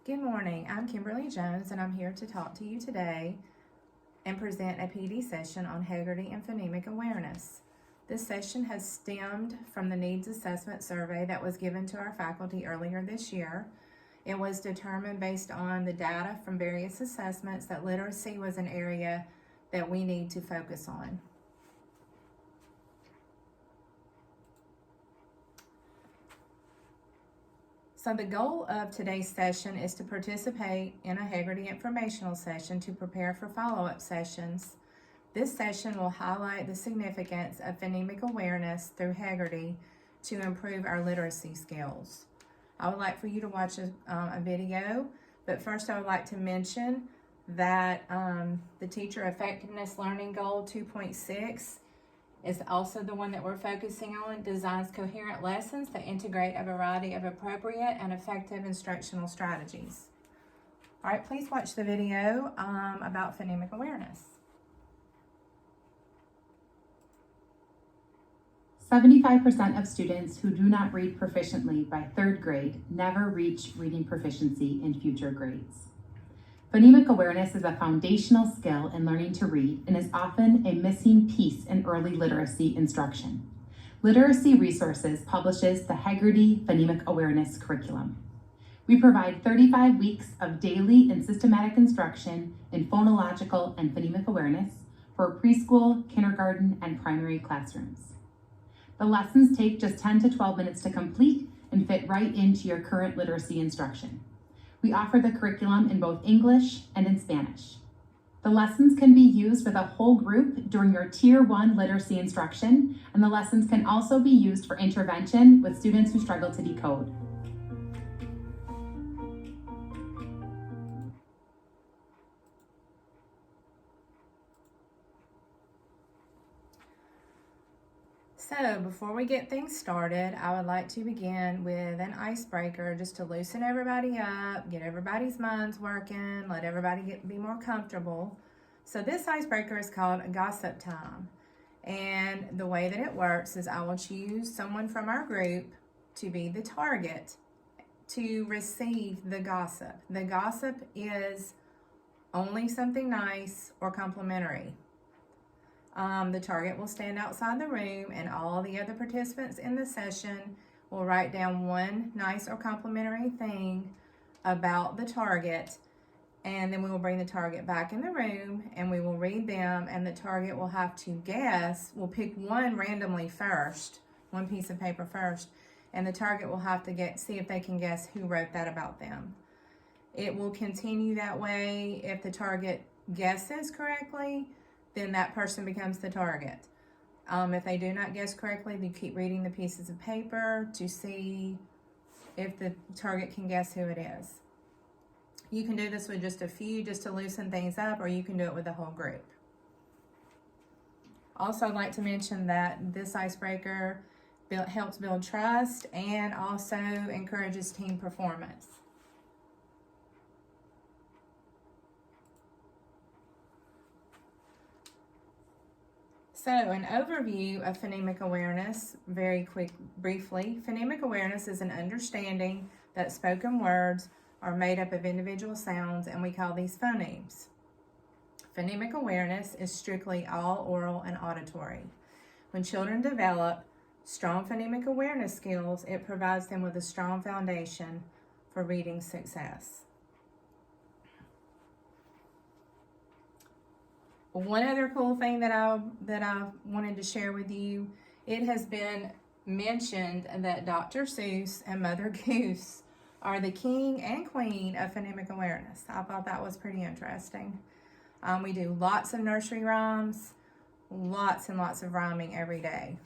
Good morning. I'm Kimberly Jones, and I'm here to talk to you today and present a PD session on Heggerty and phonemic awareness. This session has stemmed from the needs assessment survey that was given to our faculty earlier this year. It was determined based on the data from various assessments that literacy was an area that we need to focus on. So the goal of today's session is to participate in a Heggerty informational session to prepare for follow-up sessions. This session will highlight the significance of phonemic awareness through Heggerty to improve our literacy skills. I would like for you to watch a video, but first I would like to mention that the Teacher Effectiveness Learning Goal 2.6 is also the one that we're focusing on. Designs coherent lessons that integrate a variety of appropriate and effective instructional strategies. All right, please watch the video about phonemic awareness. 75% of students who do not read proficiently by third grade never reach reading proficiency in future grades. Phonemic awareness is a foundational skill in learning to read and is often a missing piece in early literacy instruction. Literacy Resources publishes the Heggerty Phonemic Awareness Curriculum. We provide 35 weeks of daily and systematic instruction in phonological and phonemic awareness for preschool, kindergarten, and primary classrooms. The lessons take just 10 to 12 minutes to complete and fit right into your current literacy instruction. We offer the curriculum in both English and in Spanish. The lessons can be used with a whole group during your Tier 1 literacy instruction, and the lessons can also be used for intervention with students who struggle to decode. So before we get things started, I would like to begin with an icebreaker just to loosen everybody up, get everybody's minds working, let everybody be more comfortable. So this icebreaker is called Gossip Time. And the way that it works is I will choose someone from our group to be the target to receive the gossip. The gossip is only something nice or complimentary. The target will stand outside the room, and all the other participants in the session will write down one nice or complimentary thing about the target, and then we will bring the target back in the room and we will read them, and the target will have to guess. We'll pick one randomly first, one piece of paper first, and the target will have to see if they can guess who wrote that about them. It will continue that way. If the target guesses correctly, then that person becomes the target. If they do not guess correctly, you keep reading the pieces of paper to see if the target can guess who it is. You can do this with just a few just to loosen things up, or you can do it with the whole group. Also, I'd like to mention that this icebreaker helps build trust and also encourages team performance. So an overview of phonemic awareness, briefly. Phonemic awareness is an understanding that spoken words are made up of individual sounds, and we call these phonemes. Phonemic awareness is strictly all oral and auditory. When children develop strong phonemic awareness skills, it provides them with a strong foundation for reading success. One other cool thing that I wanted to share with you, it has been mentioned that Dr. Seuss and Mother Goose are the king and queen of phonemic awareness. I thought that was pretty interesting. We do lots of nursery rhymes, lots and lots of rhyming every day.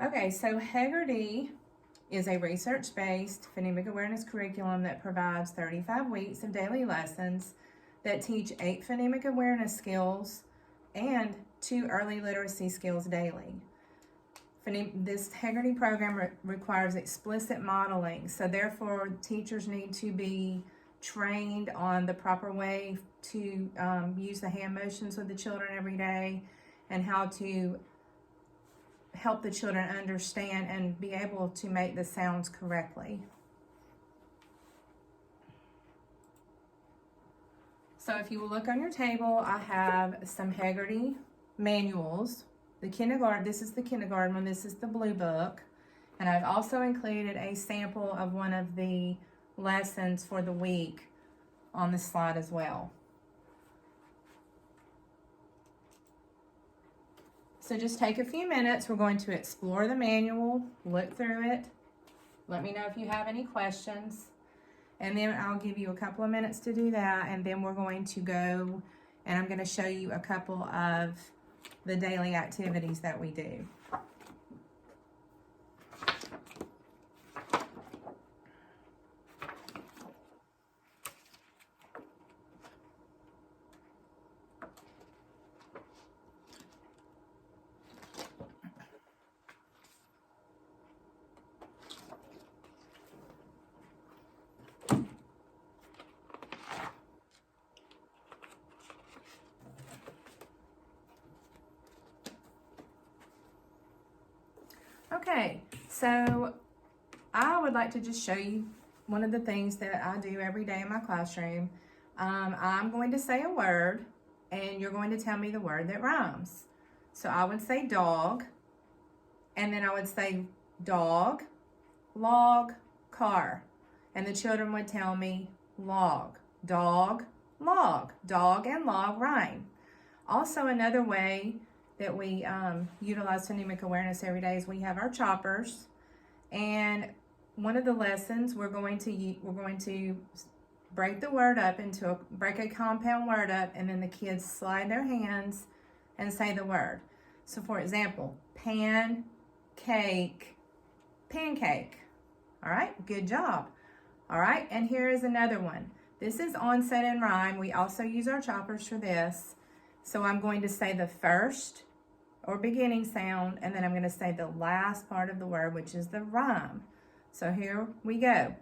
Okay, so Heggerty is a research-based phonemic awareness curriculum that provides 35 weeks of daily lessons that teach 8 phonemic awareness skills and 2 early literacy skills daily. This Heggerty program requires explicit modeling, so therefore teachers need to be trained on the proper way to use the hand motions with the children every day, and how to help the children understand and be able to make the sounds correctly. So if you will look on your table, I have some Heggerty manuals. This is the kindergarten one, this is the blue book. And I've also included a sample of one of the lessons for the week on the slide as well. So just take a few minutes. We're going to explore the manual, look through it. Let me know if you have any questions. And then I'll give you a couple of minutes to do that. And then we're going to go and I'm going to show you a couple of the daily activities that we do. Okay, so I would like to just show you one of the things that I do every day in my classroom. I'm going to say a word, and you're going to tell me the word that rhymes. So I would say dog, and then I would say dog, log, car. And the children would tell me log, dog, log. Dog and log rhyme. Also, another way that we utilize phonemic awareness every day is we have our choppers, and one of the lessons we're going to break the word up break a compound word up, and then the kids slide their hands and say the word. So for example, pan, cake, pancake. All right, good job. All right, and here is another one. This is onset and rhyme. We also use our choppers for this. So I'm going to say the first or beginning sound, and then I'm going to say the last part of the word, which is the rhyme. So here we go.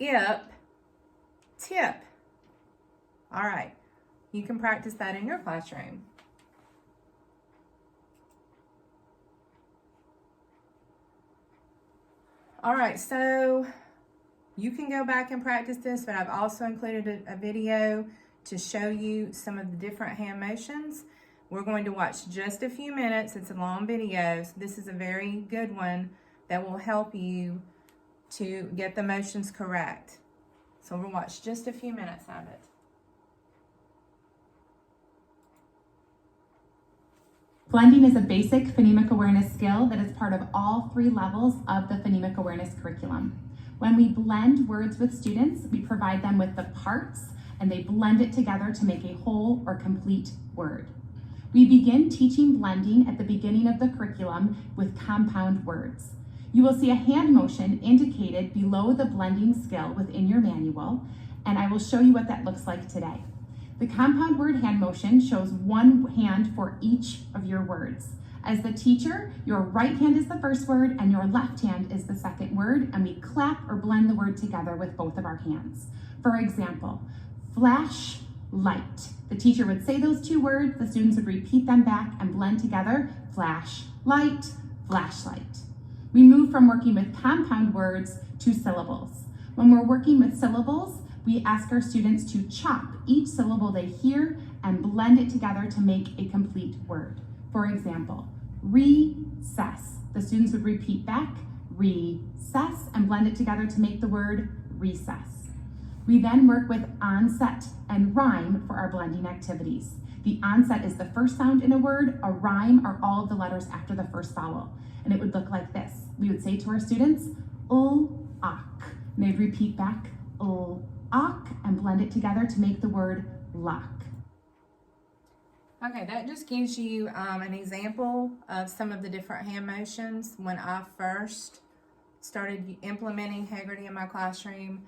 Ip, tip. All right, you can practice that in your classroom. All right, so you can go back and practice this, but I've also included a video to show you some of the different hand motions. We're going to watch just a few minutes. It's a long video, so this is a very good one that will help you to get the motions correct. So we'll watch just a few minutes of it. Blending is a basic phonemic awareness skill that is part of all 3 levels of the phonemic awareness curriculum. When we blend words with students, we provide them with the parts, and they blend it together to make a whole or complete word. We begin teaching blending at the beginning of the curriculum with compound words. You will see a hand motion indicated below the blending skill within your manual, and I will show you what that looks like today. The compound word hand motion shows one hand for each of your words. As the teacher, your right hand is the first word and your left hand is the second word, and we clap or blend the word together with both of our hands. For example, flash, light. The teacher would say those 2 words, the students would repeat them back and blend together, flash, light, flashlight. We move from working with compound words to syllables. When we're working with syllables, we ask our students to chop each syllable they hear and blend it together to make a complete word. For example, recess. The students would repeat back, recess, and blend it together to make the word recess. We then work with onset and rhyme for our blending activities. The onset is the first sound in a word. A rhyme are all of the letters after the first vowel. And it would look like this. We would say to our students, ak. And they'd repeat back, ak, and blend it together to make the word lock. Okay, that just gives you an example of some of the different hand motions. When I first started implementing Heggerty in my classroom,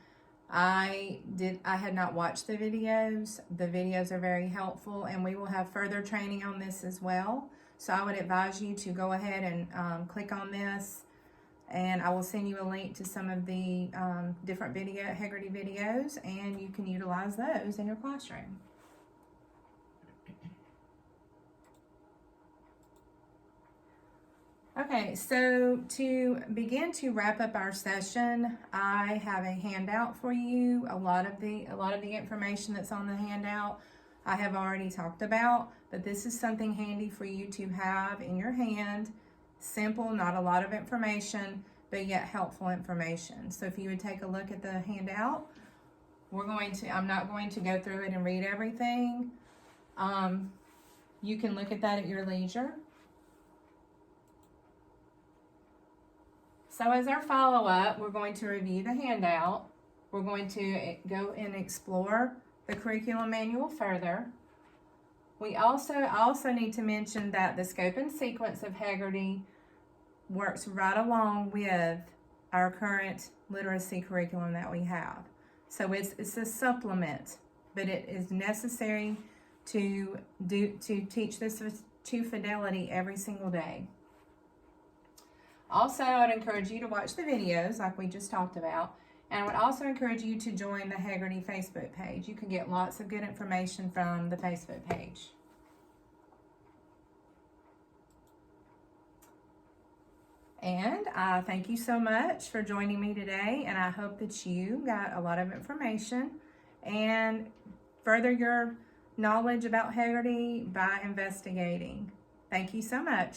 I had not watched the videos. The videos are very helpful, and we will have further training on this as well. So I would advise you to go ahead and click on this, and I will send you a link to some of the different Heggerty videos, and you can utilize those in your classroom. Okay, so to begin to wrap up our session, I have a handout for you. A lot of the information that's on the handout I have already talked about, but this is something handy for you to have in your hand. Simple, not a lot of information, but yet helpful information. So if you would take a look at the handout, I'm not going to go through it and read everything. You can look at that at your leisure. So as our follow-up, we're going to review the handout. We're going to go and explore the curriculum manual further. I also need to mention that the scope and sequence of Heggerty works right along with our current literacy curriculum that we have. So it's a supplement, but it is necessary to teach this to fidelity every single day. Also, I'd encourage you to watch the videos like we just talked about, and I would also encourage you to join the Heggerty Facebook page. You can get lots of good information from the Facebook page. And I thank you so much for joining me today, and I hope that you got a lot of information and further your knowledge about Heggerty by investigating. Thank you so much.